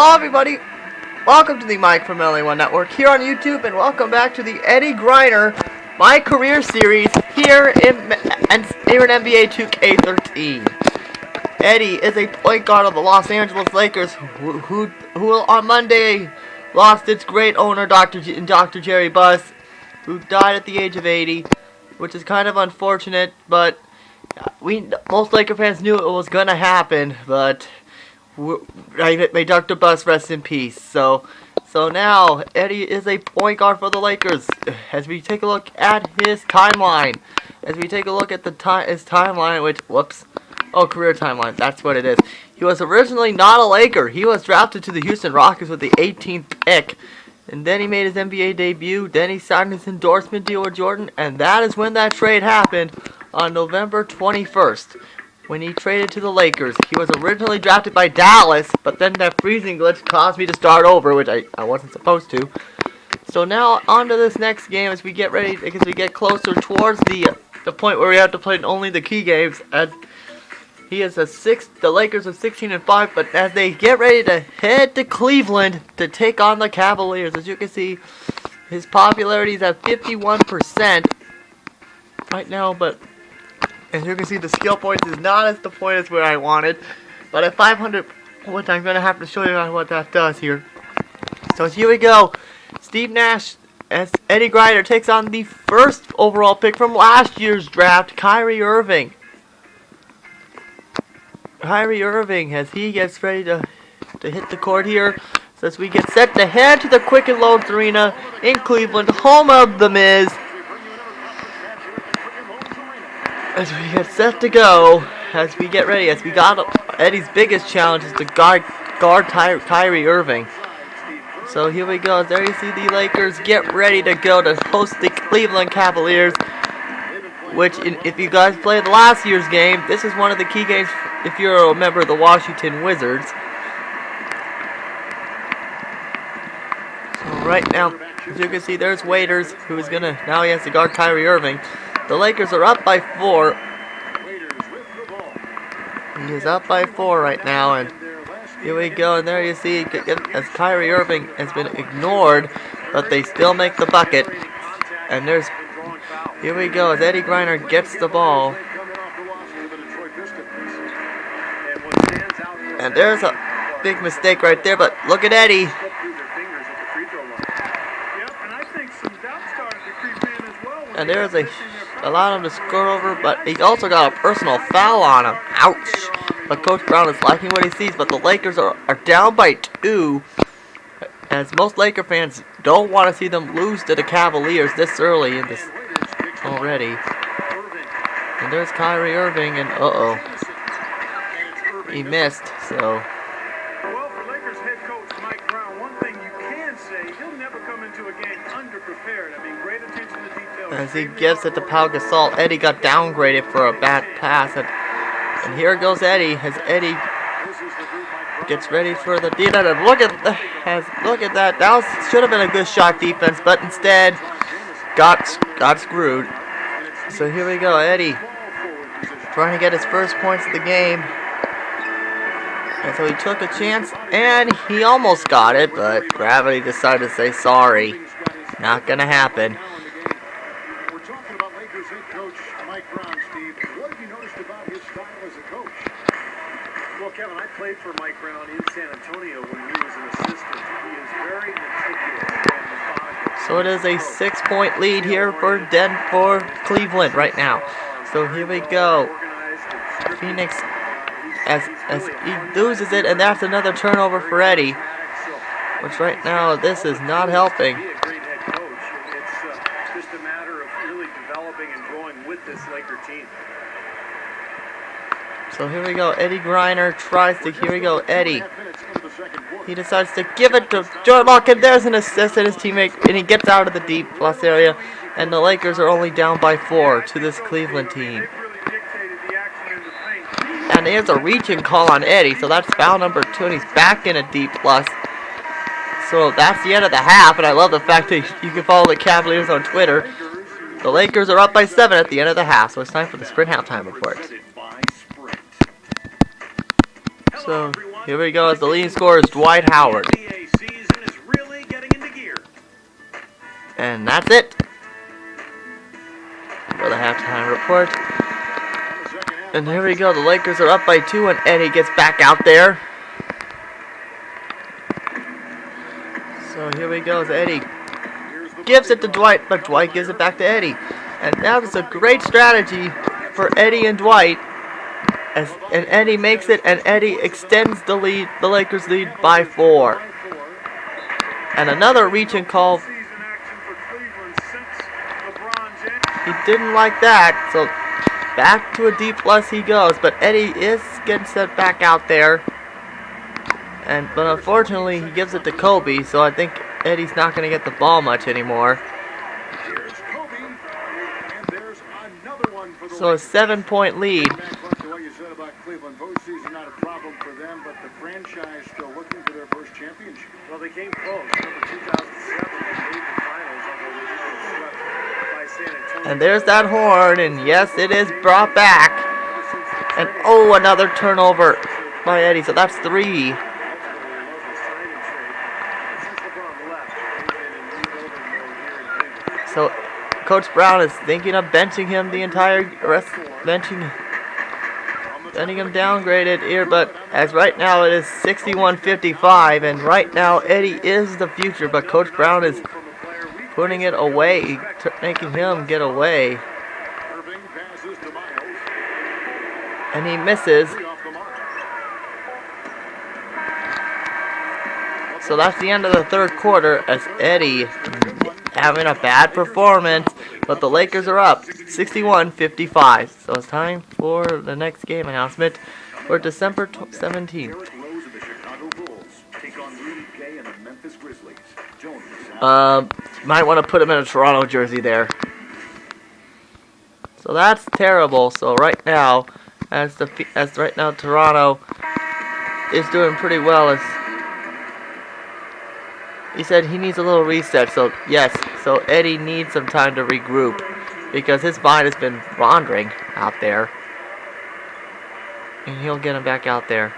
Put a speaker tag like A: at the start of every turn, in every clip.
A: Hello everybody, welcome to the Mike from LA1 Network here on YouTube, and welcome back to the Eddie Griner My Career Series here in NBA 2K13. Eddie is a point guard of the Los Angeles Lakers who on Monday lost its great owner, Dr. Jerry Buss, who died at the age of 80, which is kind of unfortunate, but most Laker fans knew it was going to happen, but may Dr. Buss rest in peace. So now Eddie is a point guard for the Lakers. As we take a look at his timeline, his timeline, career timeline. That's what it is. He was originally not a Laker. He was drafted to the Houston Rockets with the 18th pick, and then he made his NBA debut. Then he signed his endorsement deal with Jordan, and that is when that trade happened on November 21st. When he traded to the Lakers. He was originally drafted by Dallas, but then that freezing glitch caused me to start over, which I wasn't supposed to. So now on to this next game as we get ready, because we get closer towards the point where we have to play only the key games. As the Lakers are 16-5, but as they get ready to head to Cleveland to take on the Cavaliers, as you can see, his popularity is at 51% right now, but as you can see, the skill points is not as the point as where I wanted. But at 500 points, I'm going to have to show you what that does here. So here we go. Steve Nash, as Eddie Griner takes on the first overall pick from last year's draft, Kyrie Irving. Kyrie Irving, as he gets ready to hit the court here. So as we get set to head to the Quick and Loans Arena in Cleveland, home of The Miz. As we get set to go, as we get ready, Eddie's biggest challenge is to guard Kyrie Irving. So here we go. There you see the Lakers get ready to go to host the Cleveland Cavaliers. Which, if you guys played last year's game, this is one of the key games if you're a member of the Washington Wizards. So right now, as you can see, there's Waiters, who is now he has to guard Kyrie Irving. The Lakers are up by 4. He is up by 4 right now, and here we go. And there you see, as Kyrie Irving has been ignored, but they still make the bucket. And here we go, as Eddie Griner gets the ball. And there's a big mistake right there, but look at Eddie. And there's allowed him to score over, but he also got a personal foul on him. Ouch. But Coach Brown is liking what he sees, but the Lakers are down by 2, as most Laker fans don't want to see them lose to the Cavaliers this early in this already. And there's Kyrie Irving, and he missed, so.
B: Well, for Lakers head coach Mike Brown, one thing you can say, he'll never come into a game underprepared. I mean, great attention to detail.
A: As he gives it to Pau Gasol, Eddie got downgraded for a bad pass, and here goes Eddie, as Eddie gets ready for the D. And look at that. That should have been a good shot defense, but instead got screwed. So here we go, Eddie trying to get his first points of the game. And so he took a chance, and he almost got it, but gravity decided to say sorry. Not gonna happen.
B: We're talking about Lakers head coach Mike Brown, Steve. What have you noticed about his style as a coach? Well, Kevin, I played for Mike Brown in San Antonio when he was an assistant. He is very meticulous and methodical.
A: So it is a 6-point lead here for Cleveland right now. So here we go. Phoenix, as he loses it, and that's another turnover for Eddie. Which right now, this is not helping.
B: He's a great head coach. It's just a matter of really developing and growing with this Laker team.
A: So here we go. Eddie Griner here we go, Eddie. He decides to give it to Jordan, and there's an assist to his teammate, and he gets out of the deep plus area, and the Lakers are only down by 4 to this Cleveland team. And there's a reaching call on Eddie, so that's foul number 2, and he's back in a deep plus. So that's the end of the half, and I love the fact that you can follow the Cavaliers on Twitter. The Lakers are up by 7 at the end of the half, so it's time for the Sprint halftime report. So here we go as the leading scorer is Dwight Howard. And that's it for the halftime report. And here we go. The Lakers are up by 2 and Eddie gets back out there. So here we go as Eddie gives it to Dwight, but Dwight gives it back to Eddie. And that was a great strategy for Eddie and Dwight. And Eddie makes it, and Eddie extends the lead, the Lakers lead by 4. And another reach and call. He didn't like that, so back to a deep plus he goes. But Eddie is getting set back out there. But unfortunately, he gives it to Kobe, so I think Eddie's not going to get the ball much anymore. So a 7-point lead.
B: Well, they came close. Remember 2007, they made the finals, although they did get swept by San Antonio.
A: And there's that horn, and yes, it is brought back. And oh, another turnover by Eddie, so that's 3. So Coach Brown is thinking of benching him the entire rest, benching him downgraded here, but as right now it is 61-55, and right now Eddie is the future, but Coach Brown is putting it away, making him get away. And he misses. So that's the end of the third quarter as Eddie having a bad performance, but the Lakers are up 61-55. So it's time for the next game announcement for December 17th. Might want to put him in a Toronto jersey there. So that's terrible. So right now, Toronto is doing pretty well. As he said, he needs a little reset. So yes, so Eddie needs some time to regroup because his mind has been wandering out there, and he'll get him back out there.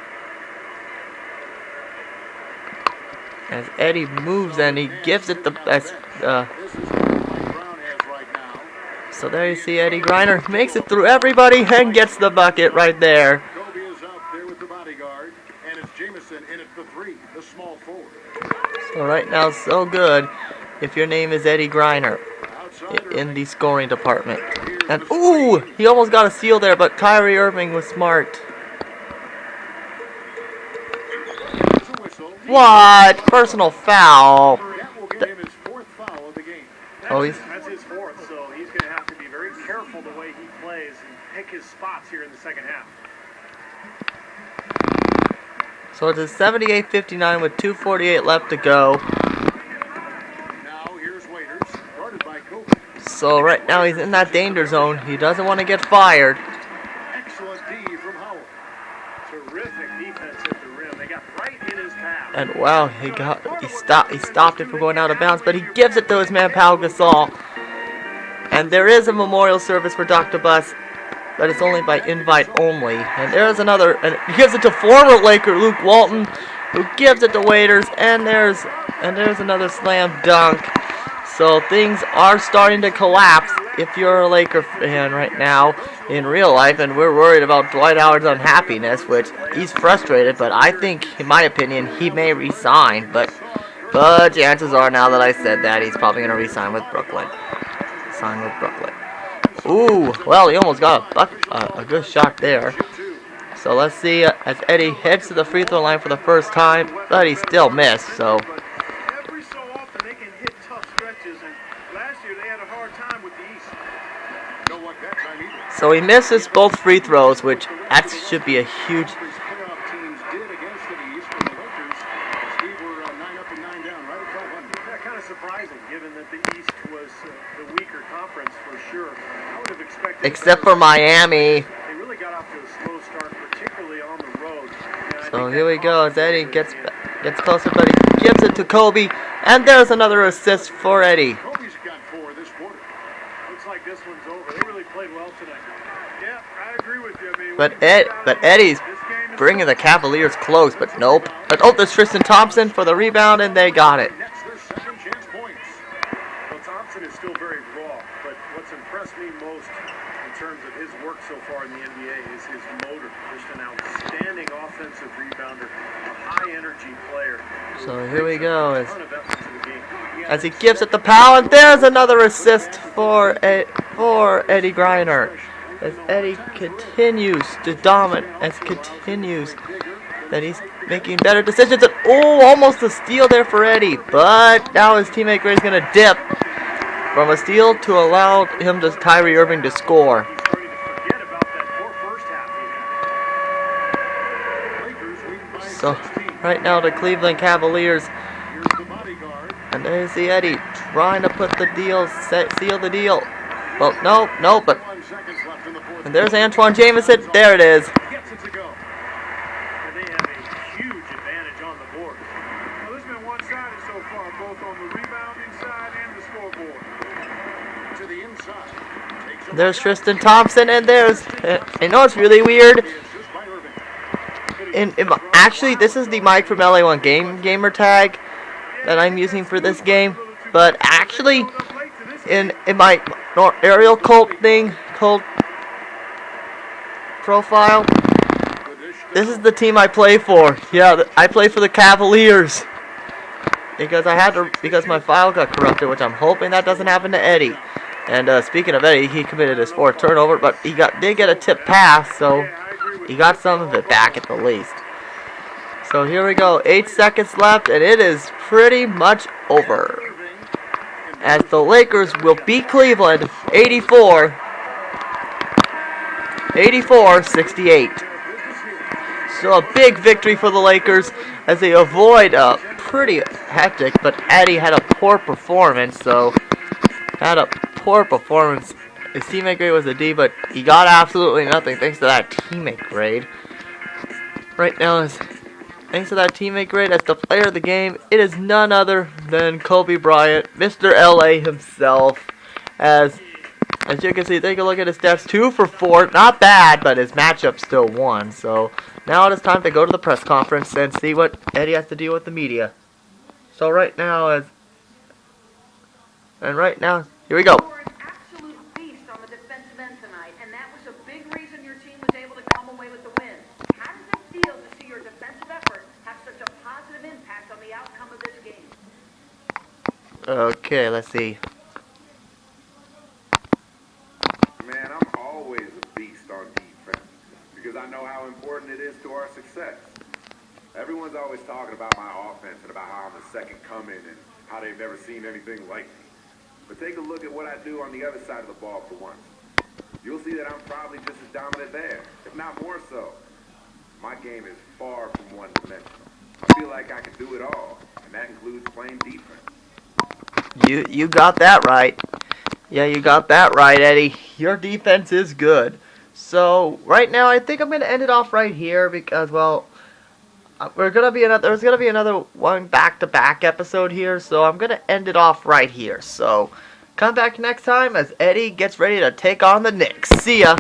A: As Eddie moves and he gives it the best. So there you see Eddie Griner makes it through everybody and gets the bucket right there. So right now, so good if your name is Eddie Griner in the scoring department. And ooh, he almost got a steal there, but Kyrie Irving was smart. What? Personal foul.
B: That's his fourth, so he's going to have to be very careful the way he plays and pick his spots here in the second half.
A: So it is 78-59 with 2:48 left to go. So right now he's in that danger zone. He doesn't want to get fired.
B: Excellent D from Howard. Terrific defense at the rim. They got right in his path.
A: And wow, he stopped it from going out of bounds, but he gives it to his man Pau Gasol. And there is a memorial service for Dr. Buss, but it's only by invite only. And there's another, and he gives it to former Laker Luke Walton, who gives it to Waiters, and there's another slam dunk. So things are starting to collapse if you're a Laker fan right now in real life, and we're worried about Dwight Howard's unhappiness, which he's frustrated, but I think, in my opinion, he may resign. But chances are, now that I said that, he's probably going to resign with Brooklyn. Ooh, well, he almost got a good shot there. So let's see as Eddie heads to the free throw line for the first time, but he still missed, so.
B: Every so often they can hit tough stretches, and last year they had a hard time with the East.
A: So he misses both free throws, which that should be a huge.
B: Kind of surprising, given that the East was the weaker conference for sure. I would have expected.
A: Except for Miami.
B: They really got off to a slow start, particularly on the road.
A: So here we go as Eddie gets closer, but he gives it to Kobe, and there's another assist for Eddie.
B: Kobe's got 4 this quarter. Looks like this one's over. They really played well tonight. Yeah, I agree with you. I mean,
A: But Eddie's bringing the Cavaliers close, but nope. But, oh, there's Tristan Thompson for the rebound, and they got it.
B: Nets their second chance points. Well, Thompson is still very raw, but what's impressed me most in terms of his work so far in the NBA is his motor. Just an outstanding offensive rebounder, a high-energy player.
A: So here we go as he gives it the power, and there's another assist for Eddie Griner. As Eddie continues to dominate, that he's making better decisions. And, oh, almost a steal there for Eddie, but now his teammate Gray's going to dip from a steal to allow him to Kyrie Irving to score. So right now the Cleveland Cavaliers, and there's the Eddie trying to put the deal, seal the deal. Well, no, but and there's Antoine Jamison. There it is. There's Tristan Thompson, and there's, I know it's really weird. Actually, this is the Mike from LA1 gamer tag that I'm using for this game. But actually, in my aerial cult profile, this is the team I play for. Yeah, I play for the Cavaliers because because my file got corrupted, which I'm hoping that doesn't happen to Eddie. And speaking of Eddie, he committed his fourth turnover, but he did get a tip pass, so he got some of it back at the least. So here we go, 8 seconds left, and it is pretty much over, as the Lakers will beat Cleveland 84-68. So a big victory for the Lakers as they avoid a pretty hectic, but Eddie had a poor performance, His teammate grade was a D, but he got absolutely nothing thanks to that teammate grade. Right now, thanks to that teammate grade, as the player of the game, it is none other than Kobe Bryant, Mr. LA himself. As you can see, take a look at his stats, 2 for 4, not bad, but his matchup still won. So now it is time to go to the press conference and see what Eddie has to deal with the media. So right now, here we go. Okay, let's see.
C: Man, I'm always a beast on defense because I know how important it is to our success. Everyone's always talking about my offense and about how I'm the second coming and how they've never seen anything like me. But take a look at what I do on the other side of the ball for once. You'll see that I'm probably just as dominant there, if not more so. My game is far from one-dimensional. I feel like I can do it all, and that includes playing defense.
A: You got that right. Yeah, you got that right, Eddie. Your defense is good. So right now, I think I'm gonna end it off right here because, well, there's gonna be another one back-to-back episode here. So I'm gonna end it off right here. So come back next time as Eddie gets ready to take on the Knicks. See ya.